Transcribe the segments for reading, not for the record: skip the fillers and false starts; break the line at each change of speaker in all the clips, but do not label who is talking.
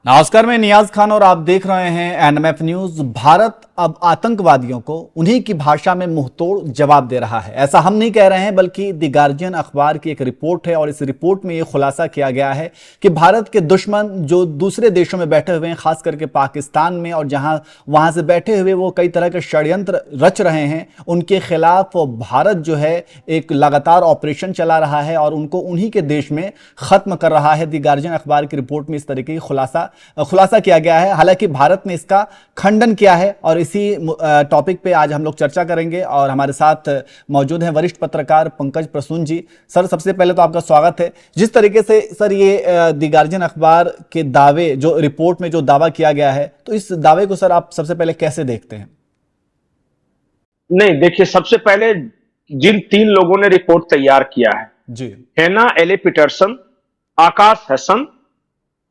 नमस्कार, मैं नियाज खान और आप देख रहे हैं एनएमएफ न्यूज। भारत अब आतंकवादियों को उन्हीं की भाषा में मुंहतोड़ जवाब दे रहा है। ऐसा हम नहीं कह रहे हैं, बल्कि द गार्जियन अखबार की एक रिपोर्ट है और इस रिपोर्ट में यह खुलासा किया गया है कि भारत के दुश्मन जो दूसरे देशों में बैठे हुए हैं, खास करके पाकिस्तान में, और वहां से बैठे हुए वो कई तरह के षड्यंत्र रच रहे हैं, उनके खिलाफ भारत जो है एक लगातार ऑपरेशन चला रहा है और उनको उन्हीं के देश में खत्म कर रहा है। द गार्जियन अखबार की रिपोर्ट में इस तरीके की खुलासा किया गया है। हालांकि भारत ने इसका खंडन किया है और इसी टॉपिक पे आज हम लोग चर्चा करेंगे और हमारे साथ मौजूद हैं वरिष्ठ पत्रकार पंकज प्रसून जी। सर, सबसे पहले तो आपका स्वागत है। जिस तरीके से सर ये द गार्जियन अखबार के दावे, जो रिपोर्ट में जो दावा किया गया है, तो इस दावे को सर आप सबसे पहले कैसे देखते हैं?
नहीं, देखिए, सबसे पहले जिन 3 लोगों ने रिपोर्ट तैयार किया है
जी,
हैना एले पीटरसन, आकाश हसन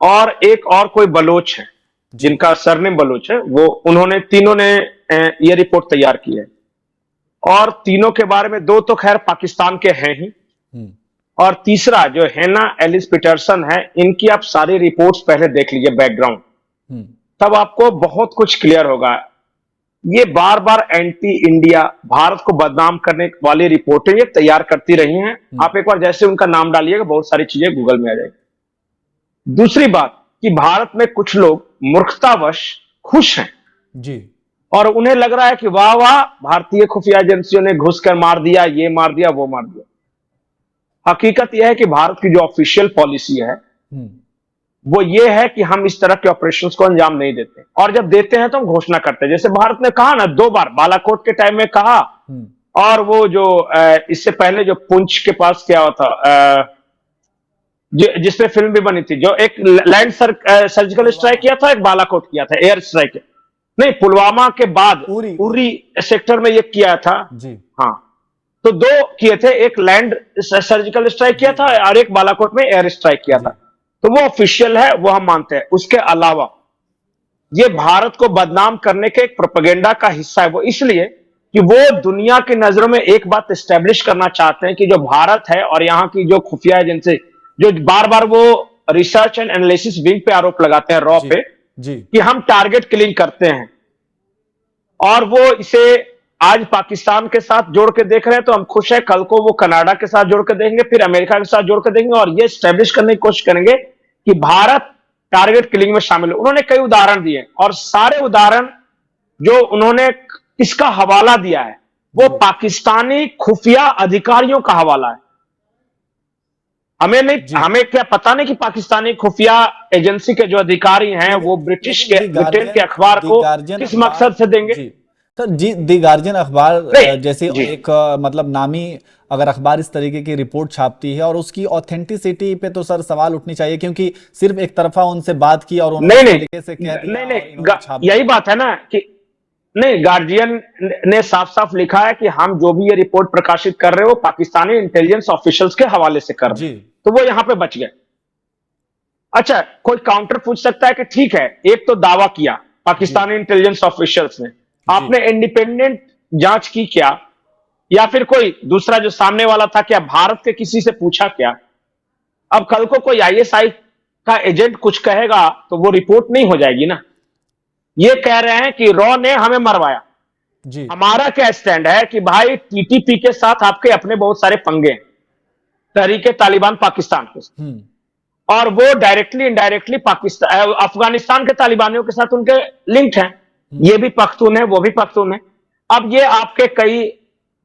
और एक और कोई बलोच है जिनका सरनेम बलोच है, वो तीनों ने ये रिपोर्ट तैयार की है। और तीनों के बारे में 2 तो खैर पाकिस्तान के हैं ही, और तीसरा जो हैना एलिस पीटरसन है, इनकी आप सारी रिपोर्ट्स पहले देख लीजिए, बैकग्राउंड, तब आपको बहुत कुछ क्लियर होगा। ये बार बार एंटी इंडिया, भारत को बदनाम करने वाली रिपोर्टें ये तैयार करती रही हैं। आप एक बार जैसे उनका नाम डालिएगा, बहुत सारी चीजें गूगल में आ जाएगी। दूसरी बात कि भारत में कुछ लोग मूर्खतावश खुश हैं
जी,
और उन्हें लग रहा है कि वाह वाह, भारतीय खुफिया एजेंसियों ने घुसकर मार दिया, ये मार दिया, वो मार दिया। हकीकत यह है कि भारत की जो ऑफिशियल पॉलिसी है वो ये है कि हम इस तरह के ऑपरेशंस को अंजाम नहीं देते, और जब देते हैं तो हम घोषणा करते हैं। जैसे भारत ने कहा ना 2 बार, बालाकोट के टाइम में कहा, और वो जो इससे पहले जो पुंछ के पास क्या हुआ था, जिसपे फिल्म भी बनी थी, जो एक लैंड सर्जिकल स्ट्राइक किया था, एक बालाकोट किया था, एयर स्ट्राइक, नहीं, पुलवामा के बाद उरी सेक्टर में ये किया था
जी।
हाँ, तो 2 किए थे, एक लैंड सर्जिकल स्ट्राइक किया था और एक बालाकोट में एयर स्ट्राइक किया था। तो वो ऑफिशियल है, वो हम मानते हैं। उसके अलावा ये भारत को बदनाम करने के एक प्रोपेगेंडा का हिस्सा है। वो इसलिए कि वो दुनिया की नजरों में एक बात एस्टेब्लिश करना चाहते हैं कि जो भारत है और यहाँ की जो खुफिया एजेंसी, जो बार बार वो रिसर्च एंड एनालिसिस विंग पे आरोप लगाते हैं, रॉ पे, कि हम टारगेट किलिंग करते हैं, और वो इसे आज पाकिस्तान के साथ जोड़ के देख रहे हैं, तो हम खुश हैं। कल को वो कनाडा के साथ जोड़ के देंगे, फिर अमेरिका के साथ जोड़ के देंगे, और ये एस्टेब्लिश करने की कोशिश करेंगे कि भारत टारगेट किलिंग में शामिल है। उन्होंने कई उदाहरण दिए, और सारे उदाहरण जो उन्होंने इसका हवाला दिया है वो पाकिस्तानी खुफिया अधिकारियों का हवाला है। हमें क्या पता नहीं कि पाकिस्तानी खुफिया एजेंसी के जो अधिकारी हैं वो ब्रिटेन के अखबार को किस मकसद से देंगे।
सर जी, द गार्जियन अखबार जैसे एक मतलब नामी अगर अखबार इस तरीके की रिपोर्ट छापती है, और उसकी ऑथेंटिसिटी पे तो सर सवाल उठनी चाहिए, क्योंकि सिर्फ एक तरफा उनसे बात की और उन्होंने तरीके से कह दिया।
यही बात है ना कि नहीं, गार्जियन ने साफ साफ लिखा है कि हम जो भी ये रिपोर्ट प्रकाशित कर रहे हो पाकिस्तानी इंटेलिजेंस ऑफिशियल्स के हवाले से कर रहे हैं, तो वो यहां पे बच गए। अच्छा, कोई काउंटर पूछ सकता है कि ठीक है, एक तो दावा किया पाकिस्तानी इंटेलिजेंस ऑफिशियल्स ने, आपने इंडिपेंडेंट जांच की क्या, या फिर कोई दूसरा जो सामने वाला था, क्या भारत के किसी से पूछा क्या? अब कल को कोई आईएसआई का एजेंट कुछ कहेगा तो वो रिपोर्ट नहीं हो जाएगी ना। ये कह रहे हैं कि रॉ ने हमें मरवाया जी। हमारा क्या स्टैंड है कि भाई टीटीपी के साथ आपके अपने बहुत सारे पंगे हैं, तहरीके तालिबान पाकिस्तान के साथ, और वो डायरेक्टली इनडायरेक्टली पाकिस्तान अफगानिस्तान के तालिबानियों के साथ उनके लिंक्ड हैं। ये भी पख्तून है, वो भी पख्तून है। अब ये आपके कई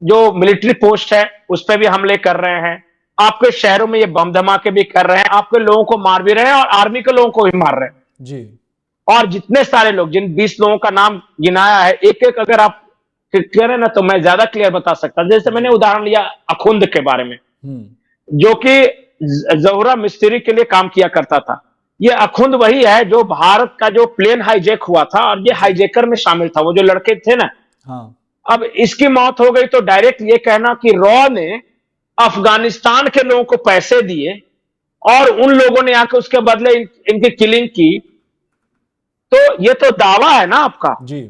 जो मिलिट्री पोस्ट है उस पर भी हमले कर रहे हैं, आपके शहरों में ये बम धमाके भी कर रहे हैं, आपके लोगों को मार भी रहे हैं और आर्मी के लोगों को भी मार रहे हैं
जी।
और जितने सारे लोग, जिन 20 लोगों का नाम गिनाया है, एक एक अगर आप कह रहे ना तो मैं ज्यादा क्लियर बता सकता। जैसे मैंने उदाहरण लिया अखुंद के बारे में, जो कि जहुरा मिस्त्री के लिए काम किया करता था। ये अखुंद वही है जो भारत का जो प्लेन हाईजैक हुआ था और ये हाईजैकर में शामिल था, वो जो लड़के थे ना।
हाँ।
अब इसकी मौत हो गई तो डायरेक्ट ये कहना कि रॉ ने अफगानिस्तान के लोगों को पैसे दिए और उन लोगों ने आके उसके बदले इनकी किलिंग की, तो ये तो दावा है ना आपका
जी।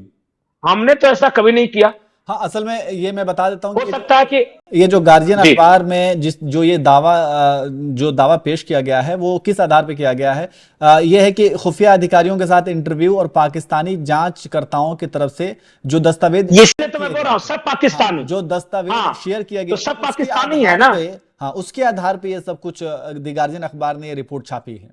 हमने तो ऐसा कभी नहीं किया।
हाँ, असल में ये मैं बता देता हूँ
हो सकता है कि
ये जो गार्जियन अखबार में जो ये दावा पेश किया गया है वो किस आधार पे किया गया है। ये है कि खुफिया अधिकारियों के साथ इंटरव्यू और पाकिस्तानी जांचकर्ताओं की तरफ से जो दस्तावेज,
इसलिए तो मैं बोल रहा हूँ सब पाकिस्तानी।
हाँ, जो दस्तावेज शेयर किया गया
तो सब
उसके
पाकिस्तानी है
आधार
ना।
पे, हाँ, उसके आधार पे ये सब कुछ द गार्जियन अखबार ने ये रिपोर्ट छापी है।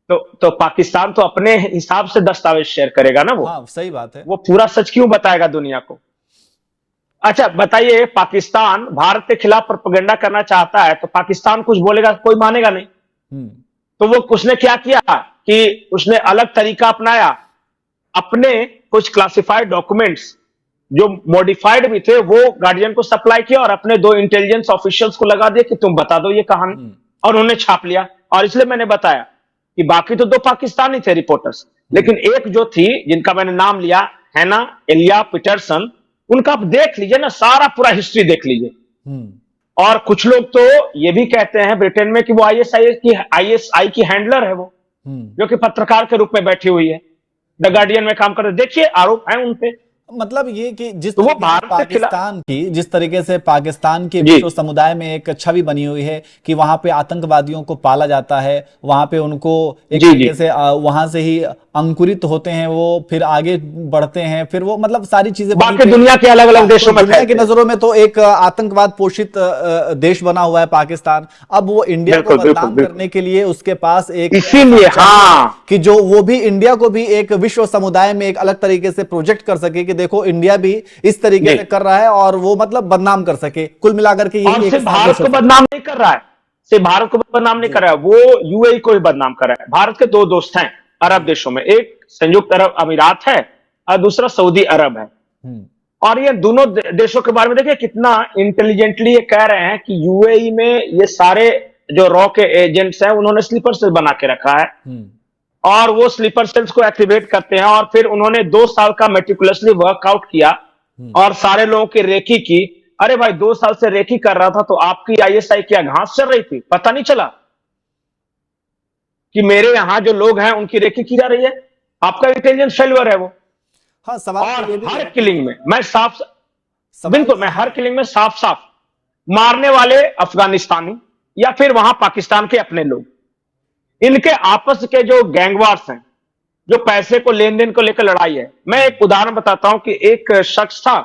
तो पाकिस्तान तो अपने हिसाब से दस्तावेज शेयर करेगा ना। वो
हाँ, सही बात है।
वो पूरा सच क्यों बताएगा दुनिया को। अच्छा बताइए, पाकिस्तान भारत के खिलाफ प्रोपेगेंडा करना चाहता है तो पाकिस्तान कुछ बोलेगा कोई मानेगा नहीं। तो वो उसने क्या किया कि उसने अलग तरीका अपनाया, अपने कुछ क्लासिफाइड डॉक्यूमेंट्स जो मॉडिफाइड भी थे वो गार्डियन को सप्लाई किया और अपने 2 इंटेलिजेंस ऑफिशियल्स को लगा दिया कि तुम बता दो ये कहानी, और उन्हें छाप लिया। और इसलिए मैंने बताया कि बाकी तो 2 पाकिस्तानी थे रिपोर्टर्स, लेकिन एक जो थी जिनका मैंने नाम लिया, हैना एलिया पीटरसन, उनका आप देख लीजिए ना, सारा पूरा हिस्ट्री देख लीजिए। और कुछ लोग तो ये भी कहते हैं ब्रिटेन में कि वो आईएसआई की हैंडलर है, वो जो कि पत्रकार के रूप में बैठी हुई है, द गार्डियन में काम कर रहे। देखिए आरोप है उनपे।
मतलब ये कि जिस तरीके से पाकिस्तान के विश्व समुदाय में एक छवि बनी हुई है कि वहां पे आतंकवादियों को पाला जाता है, वहां पे उनको एक तरीके से वहां से ही अंकुरित होते हैं, वो फिर आगे बढ़ते हैं, फिर वो मतलब सारी चीजें
बाकी दुनिया के अलग अलग देशों में,
दुनिया की नजरों में तो एक आतंकवाद पोषित देश बना हुआ है पाकिस्तान। अब वो इंडिया को बदनाम करने के लिए उसके पास एक,
इसीलिए हाँ,
कि जो वो भी इंडिया को भी एक विश्व समुदाय में एक अलग तरीके से प्रोजेक्ट कर सके कि देखो इंडिया भी इस तरीके से कर रहा है, और वो मतलब बदनाम कर सके। कुल मिलाकर के ये
सिर्फ भारत को बदनाम नहीं कर रहा है, सिर्फ भारत को बदनाम नहीं कर रहा है, वो यूएई को भी बदनाम कर रहा है। भारत के 2 दोस्त हैं अरब देशों में, एक संयुक्त अरब अमीरात है और दूसरा सऊदी अरब है। और ये दोनों देशों के बारे में देखिए कितना इंटेलिजेंटली ये कह रहे हैं कि यूएई में ये सारे जो रॉ के एजेंट्स हैं उन्होंने स्लीपर सेल बना के रखा है, और वो स्लीपर सेल्स को एक्टिवेट करते हैं, और फिर उन्होंने 2 साल का मेटिकुलसली वर्कआउट किया और सारे लोगों की रेकी की। अरे भाई 2 साल से रेकी कर रहा था तो आपकी आईएसआई क्या घास चल रही थी? पता नहीं चला कि मेरे यहां जो लोग हैं उनकी रेकी की जा रही है? आपका इंटेलिजेंस फेल्यूर है वो।
हाँ, सवाल
और हर किलिंग में मैं बिल्कुल मैं हर किलिंग में साफ साफ मारने वाले अफगानिस्तानी या फिर वहां पाकिस्तान के अपने लोग, इनके आपस के जो गैंगवार्स हैं, जो पैसे को लेन देन को लेकर लड़ाई है। मैं एक उदाहरण बताता हूं कि एक शख्स था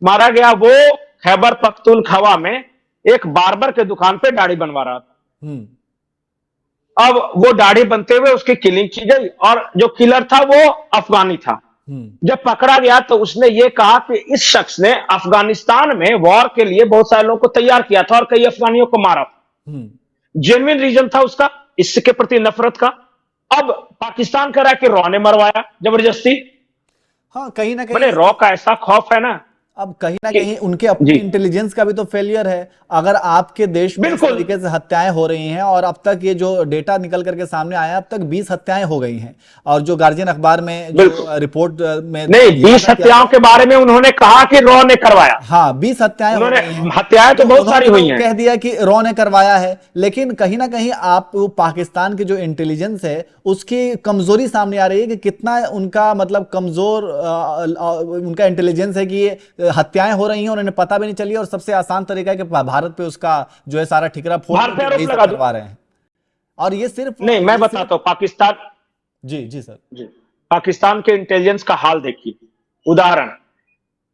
मारा गया, वो खैबर पख्तूनख्वा में एक बार्बर के दुकान पे दाढ़ी बनवा रहा था। अब वो दाढ़ी बनते हुए उसकी किलिंग की गई, और जो किलर था वो अफगानी था। जब पकड़ा गया तो उसने ये कहा कि इस शख्स ने अफगानिस्तान में वॉर के लिए बहुत सारे लोगों को तैयार किया था और कई अफगानियों को मारा था। जेन्युइन रीजन था उसका इसके प्रति नफरत का। अब पाकिस्तान कह रहा है कि रॉ ने मरवाया जबरदस्ती।
हाँ, कहीं ना कहीं
रॉ का ऐसा खौफ है ना।
अब कहीं ना कहीं उनके अपने इंटेलिजेंस का भी तो फेलियर है। अगर आपके देश में इस तरीके से हत्याएं हो रही हैं, और अब तक ये जो डेटा निकल करके सामने आया, अब तक 20 हत्याएं हो गई हैं, और जो गार्जियन अखबार में जो रिपोर्ट में
नहीं 20 हत्याओं के बारे में उन्होंने कहा कि रॉ ने करवाया।
हाँ, 20 हत्याएं हो गई हैं।
हत्याएं तो बहुत सारी हुई हैं।
कह दिया कि रॉ ने करवाया है, लेकिन कहीं ना कहीं आप पाकिस्तान की जो इंटेलिजेंस है उसकी कमजोरी सामने आ रही है कि कितना उनका मतलब कमजोर उनका इंटेलिजेंस है कि ये हत्याएं हो रही हैं और उन्हें पता भी नहीं चली, और सबसे आसान तरीका है कि भारत पे उसका जो है सारा ठिकरा फोड़ करवा रहे हैं। और ये सिर्फ
नहीं, मैं बताता हूं पाकिस्तान।
जी सर, जी
पाकिस्तान के इंटेलिजेंस का हाल देखिए। उदाहरण,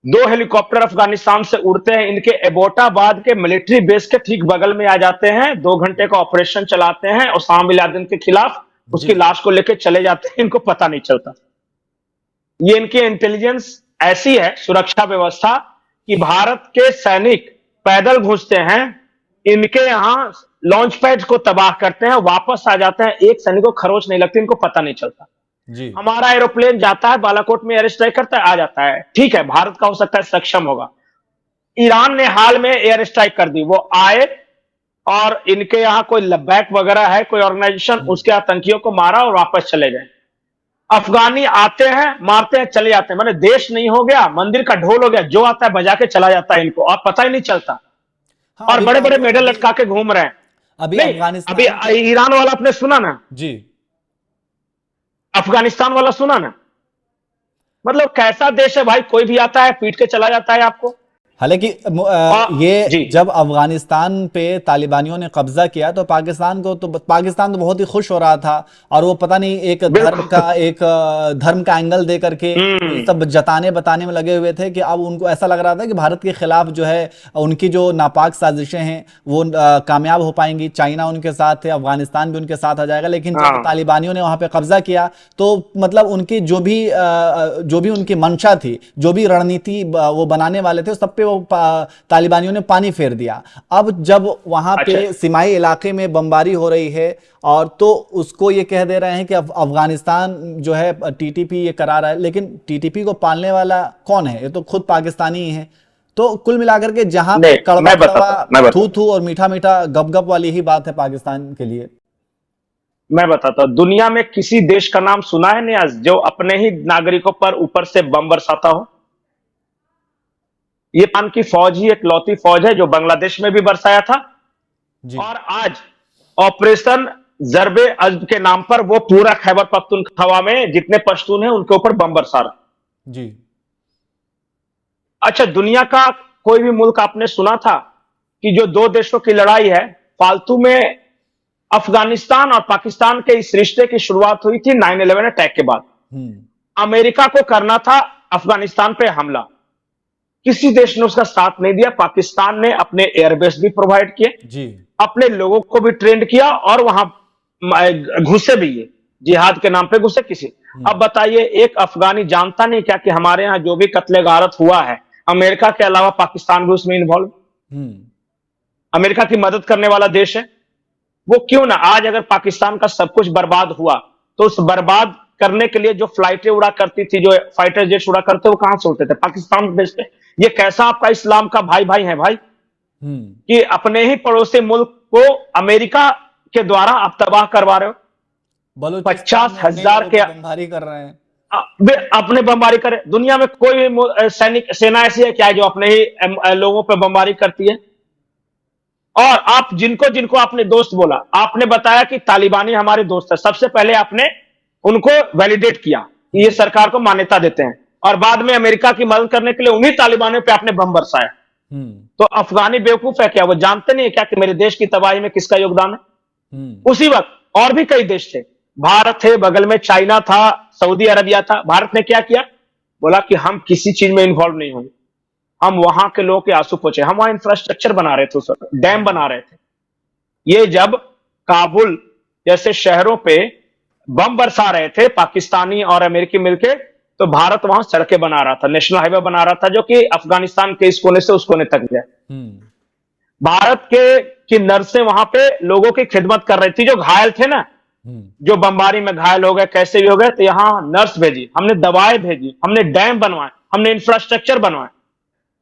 2 हेलीकॉप्टर अफगानिस्तान से उड़ते हैं, इनके एबोटाबाद के मिलिट्री बेस के ठीक बगल में आ जाते हैं, 2 घंटे का ऑपरेशन चलाते हैं ओसामा बिन लादेन के खिलाफ, उसकी लाश को लेकर चले जाते हैं, इनको पता नहीं चलता। ये इनकी इंटेलिजेंस ऐसी है, सुरक्षा व्यवस्था, कि भारत के सैनिक पैदल घुसते हैं, इनके यहां लॉन्च पैड को तबाह करते हैं, वापस आ जाते हैं, एक सैनिक को खरोच नहीं लगती, इनको पता नहीं चलता। हमारा एरोप्लेन जाता है बालाकोट में, एयर स्ट्राइक करता है, आ जाता है, ठीक है, भारत का हो सकता है सक्षम होगा। ईरान ने हाल में एयर स्ट्राइक कर दी, वो आए और इनके यहां कोई लब्बैक वगैरह है कोई ऑर्गेनाइजेशन, उसके आतंकियों को मारा और वापस चले गए। अफगानी आते हैं, मारते हैं, चले जाते हैं, माने देश नहीं हो गया, मंदिर का ढोल हो गया, जो आता है बजा के चला जाता है इनको, और पता ही नहीं चलता। हाँ, और बड़े बड़े मेडल लटका के घूम रहे हैं। अभी ईरान वाला आपने सुना ना?
जी,
अफगानिस्तान वाला सुना ना? मतलब कैसा देश है भाई, कोई भी आता है पीट के चला जाता है आपको।
हालांकि ये जब अफगानिस्तान पे तालिबानियों ने कब्जा किया तो पाकिस्तान तो बहुत ही खुश हो रहा था, और वो पता नहीं एक धर्म का एंगल दे करके सब जताने बताने में लगे हुए थे कि अब उनको ऐसा लग रहा था कि भारत के खिलाफ जो है उनकी जो नापाक साजिशें हैं वो कामयाब हो पाएंगी। चाइना उनके साथ है, अफगानिस्तान भी उनके साथ आ जाएगा, लेकिन जब तालिबानियों ने वहां पे कब्जा किया तो मतलब उनकी जो भी उनकी मंशा थी, जो भी रणनीति वो बनाने वाले थे, सब पे तालिबानियों ने पानी फेर दिया। अब जब वहां पे सीमाई इलाके में बमबारी हो रही है और तो उसको ये कह दे रहे हैं कि अफगानिस्तान जो है टीटीपी ये करा रहा है, लेकिन टीटीपी को पालने वाला कौन है? ये तो खुद पाकिस्तानी ही है। तो कुल मिलाकर के जहां पे कड़वा कड़वा थू थू और मीठा मीठा गप गप वाली ही बात है पाकिस्तान के लिए।
मैं बताता हूं, दुनिया में किसी देश का नाम सुना है नियाज जो अपने ही नागरिकों पर ऊपर से बम बरसाता हो? ये पान की फौज ही एक लौती फौज है जो बांग्लादेश में भी बरसाया था जी। और आज ऑपरेशन जरबे अज़्ब के नाम पर वो पूरा खैबर पख्तूनख्वा में जितने पश्तून हैं उनके ऊपर बम बरसा रहा जी। अच्छा, दुनिया का कोई भी मुल्क आपने सुना था कि जो दो देशों की लड़ाई है फालतू में? अफगानिस्तान और पाकिस्तान के इस रिश्ते की शुरुआत हुई थी 9/11 अटैक के बाद। अमेरिका को करना था अफगानिस्तान पे हमला, किसी देश ने उसका साथ नहीं दिया। पाकिस्तान ने अपने एयरबेस भी प्रोवाइड किए जी, अपने लोगों को भी ट्रेंड किया और वहां घुसे भी, ये जिहाद के नाम पे घुसे किसी। अब बताइए, एक अफगानी जानता नहीं क्या कि हमारे यहां जो भी कत्ले गारत हुआ है अमेरिका के अलावा पाकिस्तान भी उसमें इन्वॉल्व? अमेरिका की मदद करने वाला देश है वो, क्यों ना? आज अगर पाकिस्तान का सब कुछ बर्बाद हुआ तो उस बर्बाद करने के लिए जो फ्लाइटें उड़ा करती थी, जो फाइटर जेट्स उड़ा करते, वो कहां से उड़ते थे? पाकिस्तान देश पे। ये कैसा आपका इस्लाम का भाई भाई है भाई, कि अपने ही पड़ोसी मुल्क को अमेरिका के द्वारा आप तबाह करवा रहे हो। 50,000 के
बमबारी कर रहे हैं,
अपने बमबारी करे। दुनिया में कोई सैनिक सेना ऐसी है क्या जो अपने ही लोगों पर बमबारी करती है? और आप जिनको जिनको आपने दोस्त बोला, आपने बताया कि तालिबानी हमारे दोस्त है, सबसे पहले आपने उनको वैलिडेट किया कि ये सरकार को मान्यता देते हैं, और बाद में अमेरिका की मदद करने के लिए उन्हीं तालिबानियों पे आपने बम बरसाया। तो अफगानी बेवकूफ है क्या? वो जानते नहीं है क्या कि मेरे देश की तबाही में किसका योगदान है? उसी वक्त और भी कई देश थे, भारत थे, बगल में चाइना था, सऊदी अरबिया था। भारत ने क्या किया? बोला कि हम किसी चीज में इन्वॉल्व नहीं होंगे, हम वहां के लोगों के आंसू पोंछे। हम वहां इंफ्रास्ट्रक्चर बना रहे थे, डैम बना रहे थे। ये जब काबुल जैसे शहरों पे बम बरसा रहे थे पाकिस्तानी और अमेरिकी मिलके, तो भारत वहां सड़कें बना रहा था, नेशनल हाईवे बना रहा था जो कि अफगानिस्तान के इस कोने से उस कोने तक जाए। भारत की नर्सें वहां पे लोगों की खिदमत कर रही थी जो घायल थे ना, जो बमबारी में घायल हो गए, कैसे भी हो गए, तो यहां नर्स भेजी, हमने दवाएं भेजी, हमने डैम बनवाए, हमने इंफ्रास्ट्रक्चर बनवाए।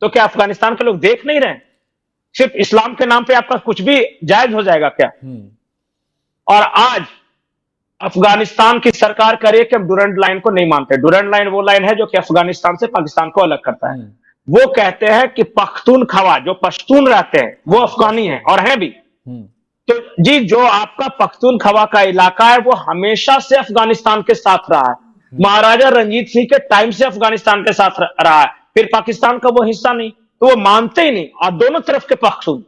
तो क्या अफगानिस्तान के लोग देख नहीं रहे? सिर्फ इस्लाम के नाम पे आपका कुछ भी जायज हो जाएगा क्या? और आज अफगानिस्तान की सरकार करे कि हम डुरंड लाइन को नहीं मानते। डुरंड लाइन वो लाइन है जो कि अफगानिस्तान से पाकिस्तान को अलग करता है। वो कहते हैं कि पख्तूनख्वा, जो पश्तून रहते हैं वो अफगानी हैं और हैं भी। तो जी, जो आपका पख्तूनख्वा का इलाका है वो हमेशा से अफगानिस्तान के साथ रहा है, महाराजा रंजीत सिंह के टाइम से अफगानिस्तान के साथ रहा है, फिर पाकिस्तान का वो हिस्सा नहीं, तो वो मानते ही नहीं। और दोनों तरफ के पख्तून,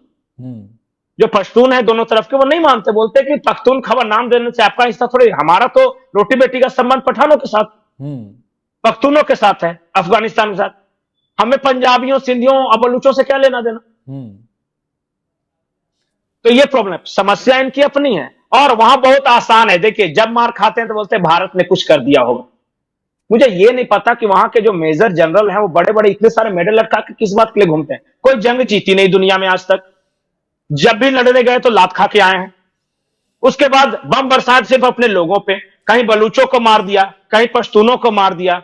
जो पश्तून है दोनों तरफ के, वो नहीं मानते, बोलते कि पख्तूनख्वा नाम देने से आपका हिस्सा थोड़ी। हमारा तो रोटी बेटी का संबंध पठानों के साथ, पख्तूनों के साथ है, अफगानिस्तान के साथ। हमें पंजाबियों, सिंधियों और बलूचों से क्या लेना देना? तो ये प्रॉब्लम, समस्या इनकी अपनी है। और वहां बहुत आसान है, देखिए जब मार खाते हैं तो बोलते हैं भारत ने कुछ कर दिया होगा। मुझे ये नहीं पता कि वहां के जो मेजर जनरल हैं वो बड़े बड़े इतने सारे मेडल लटका के किस बात के लिए घूमते हैं। कोई जंग जीती नहीं दुनिया में आज तक, जब भी लड़ने गए तो लात खा के आए हैं। उसके बाद बम बरसात सिर्फ अपने लोगों पे, कहीं बलूचों को मार दिया, कहीं पश्तूनों को मार दिया,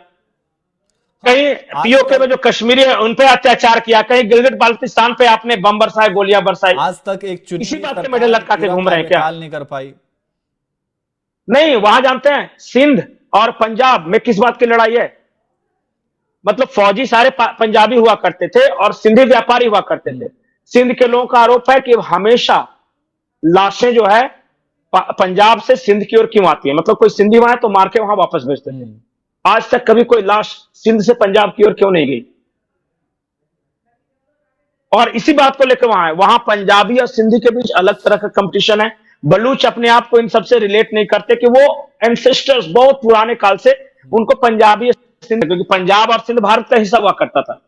कहीं पीओके में जो कश्मीरी है उन पे अत्याचार किया, कहीं गिलगित बाल्टिस्तान पे आपने बम बरसाए, गोलियां बरसाई।
आज तक एक
इसी बात के मेडल लटका के घूम रहे हैं क्या?
नहीं कर पाई।
नहीं, वहां जानते हैं सिंध और पंजाब में किस बात की लड़ाई है? मतलब फौजी सारे पंजाबी हुआ करते थे और सिंधी व्यापारी हुआ करते थे। सिंध के लोगों का आरोप है कि हमेशा लाशें जो है पंजाब से सिंध की ओर क्यों आती है, मतलब कोई सिंधी वहां है तो मार के वहां वापस भेजते थे। आज तक कभी कोई लाश सिंध से पंजाब की ओर क्यों नहीं गई? और इसी बात को लेकर वहां पंजाबी और सिंधी के बीच अलग तरह का कंपटीशन है। बलूच अपने आप को इन सबसे रिलेट नहीं करते कि वो एंसेस्टर्स बहुत पुराने काल से उनको पंजाबी सिंध, क्योंकि पंजाब और सिंध भारत का हिस्सा हुआ करता था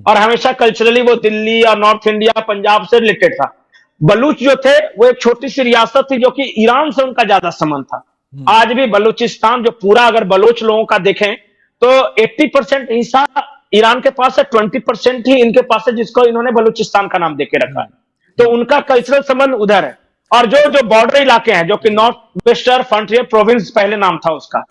और हमेशा कल्चरली वो दिल्ली और नॉर्थ इंडिया पंजाब से रिलेटेड था। बलूच जो थे वो एक छोटी सी रियासत थी जो कि ईरान से उनका ज्यादा संबंध था। आज भी बलूचिस्तान जो पूरा अगर बलोच लोगों का देखें तो 80% हिस्सा ईरान के पास है, 20% ही इनके पास है जिसको इन्होंने बलूचिस्तान का नाम देके रखा है। तो उनका कल्चरल संबंध उधर है। और जो बॉर्डर इलाके हैं जो कि नॉर्थ वेस्टर्न फ्रंटियर प्रोविंस पहले नाम था उसका,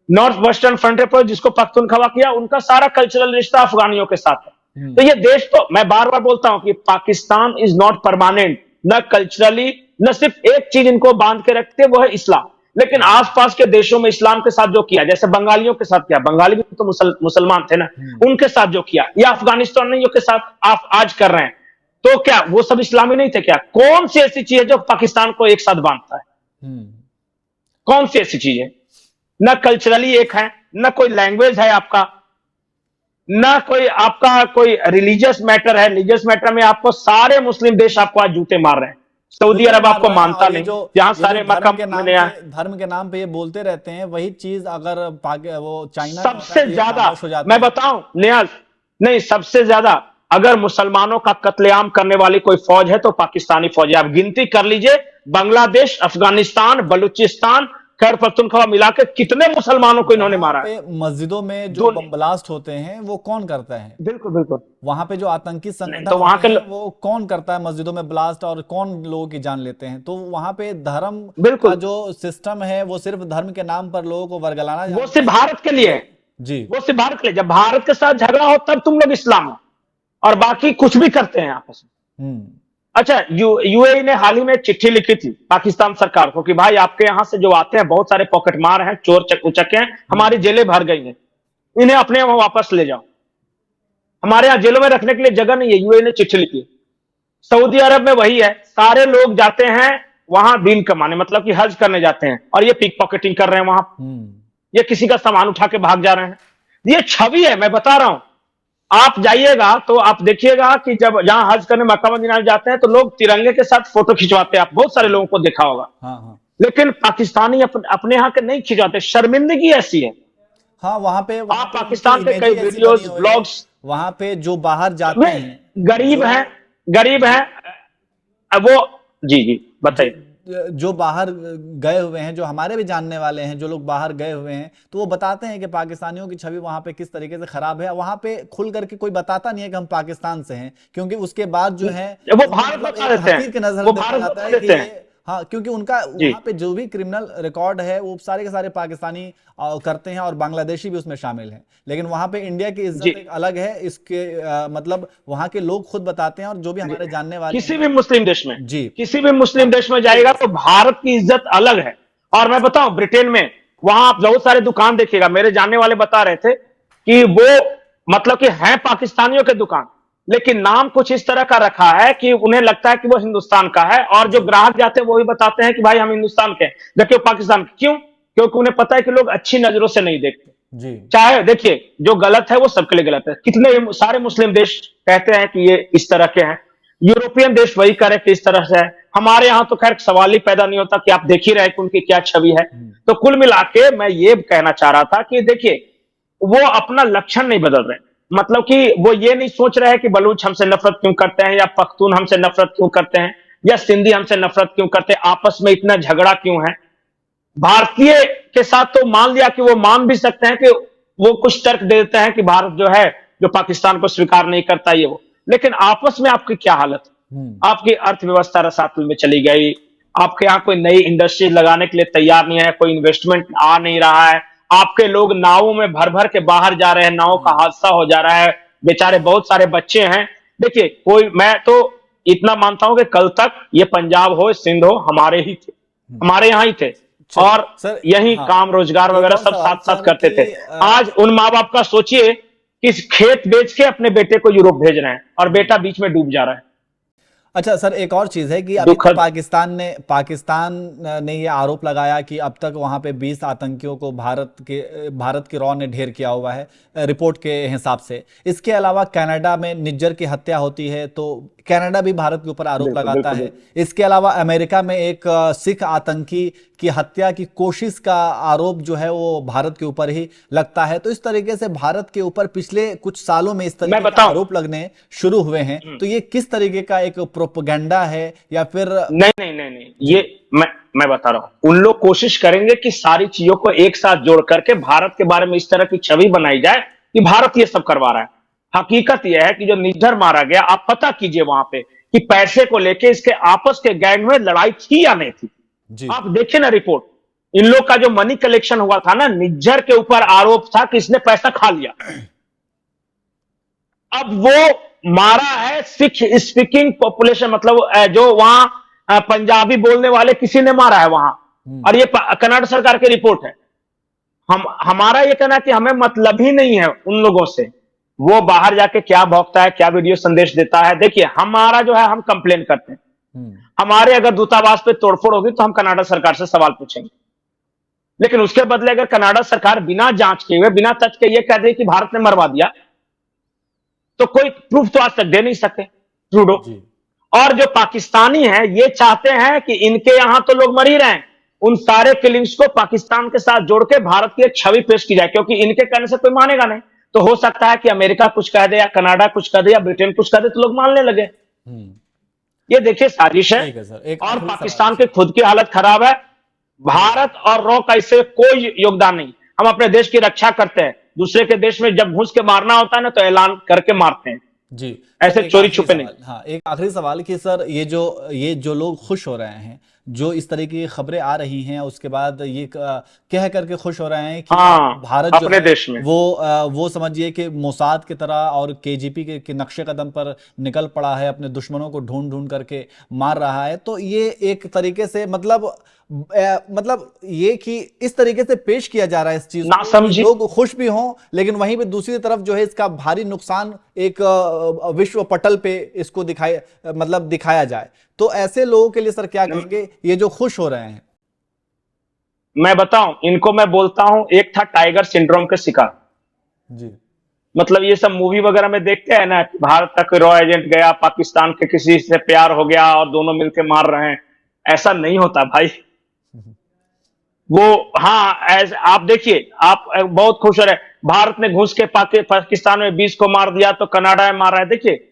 नॉर्थ वेस्टर्न फ्रंटियर प्रोविंस जिसको पख्तूनख्वा किया, उनका सारा कल्चरल रिश्ता अफगानियों के साथ है। तो ये देश, तो मैं बार बार बोलता हूं कि पाकिस्तान इज नॉट परमानेंट, न कल्चरली, न सिर्फ एक चीज इनको बांध के रखते वो है इस्लाम। लेकिन आसपास के देशों में इस्लाम के साथ जो किया, जैसे बंगालियों के साथ किया, बंगाली भी तो मुसलमान थे ना, उनके साथ जो किया, या अफगानिस्तानियों के साथ आप आज कर रहे हैं, तो क्या वो सब इस्लामी नहीं थे क्या? कौन सी ऐसी चीज है जो पाकिस्तान को एक साथ बांधता है? कौन सी ऐसी चीज है? न कल्चरली एक है, न कोई लैंग्वेज है आपका, न कोई आपका कोई रिलीजियस मैटर है। रिलीजियस मैटर में आपको सारे मुस्लिम देश आपको आज जूते मार रहे हैं। सऊदी अरब आपको मानता नहीं, जहां सारे
धर्म के नाम पे ये बोलते रहते हैं, वही चीज अगर वो चाइना
सबसे ज्यादा मैं बताऊं नियाज, नहीं सबसे ज्यादा अगर मुसलमानों का कत्लेआम करने वाली कोई फौज है तो पाकिस्तानी फौज है। आप गिनती कर लीजिए, बांग्लादेश, अफगानिस्तान, बलूचिस्तान, खैर पख्तूनख्वा मिला के कितने मुसलमानों को इन्होंने मारा है।
मस्जिदों में जो बम ब्लास्ट होते हैं वो कौन करता है?
बिल्कुल बिल्कुल।
वहां पे जो आतंकी संगठन
तो वहां के
वो कौन करता है मस्जिदों में ब्लास्ट, और कौन लोगों की जान लेते हैं? तो वहां पे धर्म का जो सिस्टम है वो सिर्फ धर्म के नाम पर लोगों को वर्गलाना,
वो सिर्फ भारत के लिए है जी, वो सिर्फ भारत के लिए। जब भारत के साथ झगड़ा हो तब तुम लोग इस्लाम हो, और बाकी कुछ भी करते हैं आपस में। अच्छा, यूएई ने हाल ही में चिट्ठी लिखी थी पाकिस्तान सरकार को कि भाई आपके यहां से जो आते हैं बहुत सारे पॉकेटमार हैं, चोर उचक्के हैं, हमारी जेलें भर गई हैं, इन्हें अपने वहां वापस ले जाओ, हमारे यहां जेलों में रखने के लिए जगह नहीं है। यूएई ने चिट्ठी लिखी। सऊदी अरब में वही है, सारे लोग जाते हैं वहां दीन कमाने, मतलब कि हज करने जाते हैं, और ये पिक पॉकेटिंग कर रहे हैं वहां, ये किसी का सामान उठा के भाग जा रहे हैं। ये छवि है, मैं बता रहा हूं। आप जाइएगा तो आप देखिएगा कि जब जहां हज करने मक्का मदीना जाते हैं तो लोग तिरंगे के साथ फोटो खिंचवाते हैं। आप बहुत सारे लोगों को देखा होगा। हाँ। लेकिन पाकिस्तानी अपने यहाँ के नहीं खिंचवाते, शर्मिंदगी ऐसी है।
हाँ, वहां पे
आप पाकिस्तान के कई वीडियोस, ब्लॉग्स,
वहां पे जो बाहर जाते हैं
गरीब हैं वो, जी बताइए।
जो बाहर गए हुए हैं, जो हमारे भी जानने वाले हैं, जो लोग बाहर गए हुए हैं, तो वो बताते हैं कि पाकिस्तानियों की छवि वहां पे किस तरीके से खराब है। वहां पे खुल करके कोई बताता नहीं है कि हम पाकिस्तान से हैं, क्योंकि उसके बाद जो है
वो भारत बता देते हैं,
की नजर देखा जाता है कि हाँ, क्योंकि उनका वहां पे जो भी क्रिमिनल रिकॉर्ड है वो सारे के सारे पाकिस्तानी करते हैं, और बांग्लादेशी भी उसमें शामिल हैं। लेकिन वहां पे इंडिया की इज्जत एक अलग है। इसके मतलब वहां के लोग खुद बताते हैं, और जो भी हमारे जानने वाले
किसी भी मुस्लिम देश में, जी किसी भी मुस्लिम देश में जाएगा तो भारत की इज्जत अलग है। और मैं बताऊं, ब्रिटेन में वहां आप बहुत सारे दुकान देखिएगा, मेरे जानने वाले बता रहे थे कि वो मतलब कि है पाकिस्तानियों के दुकान, लेकिन नाम कुछ इस तरह का रखा है कि उन्हें लगता है कि वो हिंदुस्तान का है, और जो ग्राहक जाते हैं वो भी बताते हैं कि भाई हम हिंदुस्तान के हैं, जबकि वो पाकिस्तान के। क्यों? क्योंकि उन्हें पता है कि लोग अच्छी नजरों से नहीं देखते जी। चाहे देखिए, जो गलत है वो सबके लिए गलत है। कितने सारे मुस्लिम देश कहते हैं कि ये इस तरह के हैं, यूरोपियन देश वही करे कि इस तरह से है। हमारे यहां तो खैर सवाल ही पैदा नहीं होता कि आप देख ही रहे कि उनकी क्या छवि है। तो कुल मिला के मैं ये कहना चाह रहा था कि देखिए, वो अपना लक्षण नहीं बदल रहे, मतलब कि वो ये नहीं सोच रहे हैं कि बलूच हमसे नफरत क्यों करते हैं, या पख्तून हमसे नफरत क्यों करते हैं, या सिंधी हमसे नफरत क्यों करते हैं, आपस में इतना झगड़ा क्यों है। भारतीय के साथ तो मान लिया कि वो मान भी सकते हैं कि वो कुछ तर्क दे देते हैं कि भारत जो है जो पाकिस्तान को स्वीकार नहीं करता ये वो, लेकिन आपस में आपकी क्या हालत है? आपकी अर्थव्यवस्था रसातल में चली गई, आपके यहाँ कोई नई इंडस्ट्री लगाने के लिए तैयार नहीं है, कोई इन्वेस्टमेंट आ नहीं रहा है, आपके लोग नावों में भर भर के बाहर जा रहे हैं, नावों का हादसा हो जा रहा है, बेचारे बहुत सारे बच्चे हैं। देखिए, कोई, मैं तो इतना मानता हूं कि कल तक ये पंजाब हो सिंध हो हमारे ही थे, हमारे यहाँ ही थे, और यही काम रोजगार वगैरह सब साथ साथ करते थे। आज उन माँ बाप का सोचिए कि खेत बेच के अपने बेटे को यूरोप भेज रहे हैं और बेटा बीच में डूब जा रहा है।
अच्छा सर, एक और चीज है कि अभी तक पाकिस्तान ने ये आरोप लगाया कि अब तक वहां पे 20 आतंकियों को भारत के रॉ ने ढेर किया हुआ है रिपोर्ट के हिसाब से। इसके अलावा कनाडा में निज्जर की हत्या होती है तो कनाडा भी भारत के ऊपर आरोप लगाता है। इसके अलावा अमेरिका में एक सिख आतंकी की हत्या की कोशिश का आरोप जो है वो भारत के ऊपर ही लगता है। तो इस तरीके से भारत के ऊपर पिछले कुछ सालों में इस तरीके के आरोप लगने शुरू हुए हैं। तो ये किस तरीके का एक प्रोपेगेंडा है या फिर?
नहीं, ये मैं बता रहा हूं, उन लोग कोशिश करेंगे कि सारी चीजों को एक साथ जोड़ करके भारत के बारे में इस तरह की छवि बनाई जाए कि भारत ये सब करवा रहा है। हकीकत यह है कि जो निज्जर मारा गया, आप पता कीजिए वहां पे कि पैसे को लेके इसके आपस के गैंग में लड़ाई थी या नहीं थी। आप देखिए ना रिपोर्ट, इन लोग का जो मनी कलेक्शन हुआ था ना, निज्जर के ऊपर आरोप था कि इसने पैसा खा लिया। अब वो मारा है सिख स्पीकिंग पॉपुलेशन, मतलब जो वहां पंजाबी बोलने वाले किसी ने मारा है वहां, और ये कनाडा सरकार की रिपोर्ट है। हमारा ये कहना कि हमें मतलब ही नहीं है उन लोगों से, वो बाहर जाके क्या भौंकता है, क्या वीडियो संदेश देता है। देखिए हमारा जो है, हम कंप्लेन करते हैं, हमारे अगर दूतावास पे तोड़फोड़ होगी तो हम कनाडा सरकार से सवाल पूछेंगे, लेकिन उसके बदले अगर कनाडा सरकार बिना जांच किए हुए, बिना तथ्य के ये कह दे कि भारत ने मरवा दिया, तो कोई प्रूफ तो आज तक दे नहीं सकते ट्रूडो। और जो पाकिस्तानी है ये चाहते हैं कि इनके यहां तो लोग मर ही रहे हैं, उन सारे किलिंग्स को पाकिस्तान के साथ जोड़ के भारत की एक छवि पेश की जाए, क्योंकि इनके कहने से कोई मानेगा नहीं। तो हो सकता है कि अमेरिका कुछ कह दे या कनाडा कुछ कह दे या ब्रिटेन कुछ कह दे तो लोग मानने लगे। ये देखिए साजिश है, और पाकिस्तान की खुद की हालत खराब है। भारत और रॉ का इससे कोई योगदान नहीं। हम अपने देश की रक्षा करते हैं, दूसरे के देश में जब घुस के मारना होता है ना तो ऐलान करके मारते हैं
जी,
ऐसे चोरी छुपे नहीं।
हाँ, एक आखिरी सवाल कि सर ये जो लोग खुश हो रहे हैं, जो इस तरह की खबरें आ रही हैं, उसके बाद ये कह करके खुश हो रहे हैं कि भारत जो
अपने देश में
वो समझिए कि मोसाद की तरह और केजीपी के नक्शे कदम पर निकल पड़ा है, अपने दुश्मनों को ढूंढ ढूंढ करके मार रहा है। तो ये एक तरीके से मतलब ये कि इस तरीके से पेश किया जा रहा है इस चीज को, लोग खुश भी हों, लेकिन वहीं पे दूसरी तरफ जो है इसका भारी नुकसान एक विश्व पटल पे इसको दिखाया जाए। तो ऐसे लोगों के लिए सर क्या कहेंगे, ये जो खुश हो रहे हैं?
मैं बताऊं, इनको मैं बोलता हूं, एक था टाइगर सिंड्रोम के शिकार
जी।
मतलब ये सब मूवी वगैरह में देखते हैं ना, भारत तक रॉ एजेंट गया, पाकिस्तान के किसी से प्यार हो गया और दोनों मिलकर मार रहे हैं। ऐसा नहीं होता भाई। वो आप देखिए, आप बहुत खुश हो रहे, भारत ने घुस के पाकिस्तान में 20 को मार दिया तो कनाडा में मार रहा है। देखिए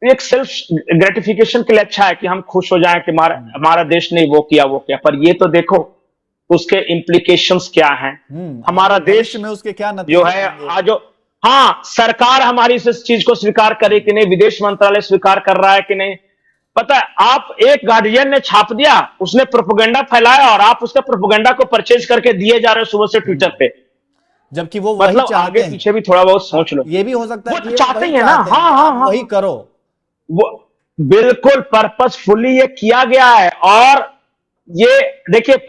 एक सेल्फ ग्रेटिफिकेशन के लिए अच्छा है कि हम खुश हो जाएं कि हमारा देश ने वो किया, पर ये तो देखो उसके इम्प्लीकेशंस क्या हैं। हमारा देश
में उसके क्या
जो है आज, सरकार हमारी इस चीज को स्वीकार करे कि नहीं, विदेश मंत्रालय स्वीकार कर रहा है कि नहीं। पता है, आप एक गार्डियन ने छाप दिया, उसने प्रोपेगेंडा फैलाया और आप उसके प्रोपेगेंडा को परचेज करके दिए जा रहे हो सुबह से ट्विटर पे,
जबकि वो
मतलब आगे पीछे भी थोड़ा बहुत सोच लो।
ये भी हो सकता है
वो चाहते ही है ना,
वही करो।
वो बिल्कुल पर्पसफुली ये किया गया है। और ये देखिए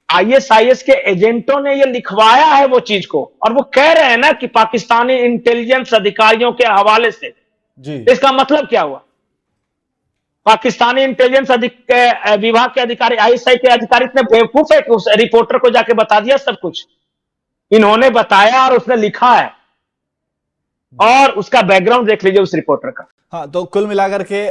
आईएसआईएस के एजेंटों ने ये लिखवाया है वो चीज को, और वो कह रहे हैं ना कि पाकिस्तानी इंटेलिजेंस अधिकारियों के हवाले से जी। इसका मतलब क्या हुआ? पाकिस्तानी इंटेलिजेंस विभाग के अधिकारी, आईएसआई के अधिकारी इतने बेवकूफ है कि उस रिपोर्टर को जाके बता दिया सब कुछ। इन्होंने बताया और उसने लिखा है, और उसका बैकग्राउंड देख लीजिए उस रिपोर्टर का।
हाँ, तो कुल मिलाकर के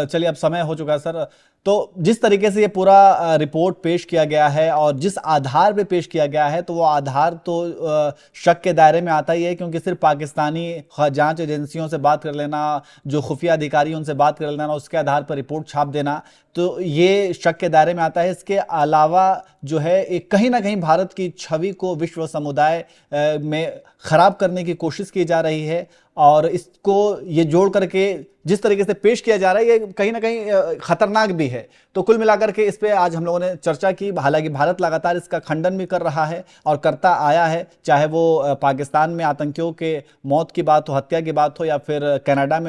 चलिए अब समय हो चुका है सर। तो जिस तरीके से ये पूरा रिपोर्ट पेश किया गया है और जिस आधार पे पेश किया गया है, तो वो आधार तो शक के दायरे में आता ही है, क्योंकि सिर्फ पाकिस्तानी जांच एजेंसियों से बात कर लेना, जो खुफिया अधिकारी उनसे बात कर लेना, उसके आधार पर रिपोर्ट छाप देना, तो ये शक के दायरे में आता है। इसके अलावा जो है एक कहीं ना कहीं भारत की छवि को विश्व समुदाय में खराब करने की कोशिश की जा रही है, और इसको ये जोड़ करके जिस तरीके से पेश किया जा रहा है ये कहीं ना कहीं खतरनाक भी है। तो कुल मिलाकर के इस पे आज हम लोगों ने चर्चा की। हालांकि भारत लगातार इसका खंडन भी कर रहा है और करता आया है, चाहे वो पाकिस्तान में आतंकियों के मौत की बात हो, हत्या की बात हो, या फिर कनाडा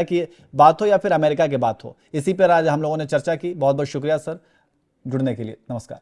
की बात हो, या फिर अमेरिका की बात हो। इसी पर आज हम लोगों ने चर्चा की। बहुत बहुत शुक्रिया सर जुड़ने के लिए। नमस्कार।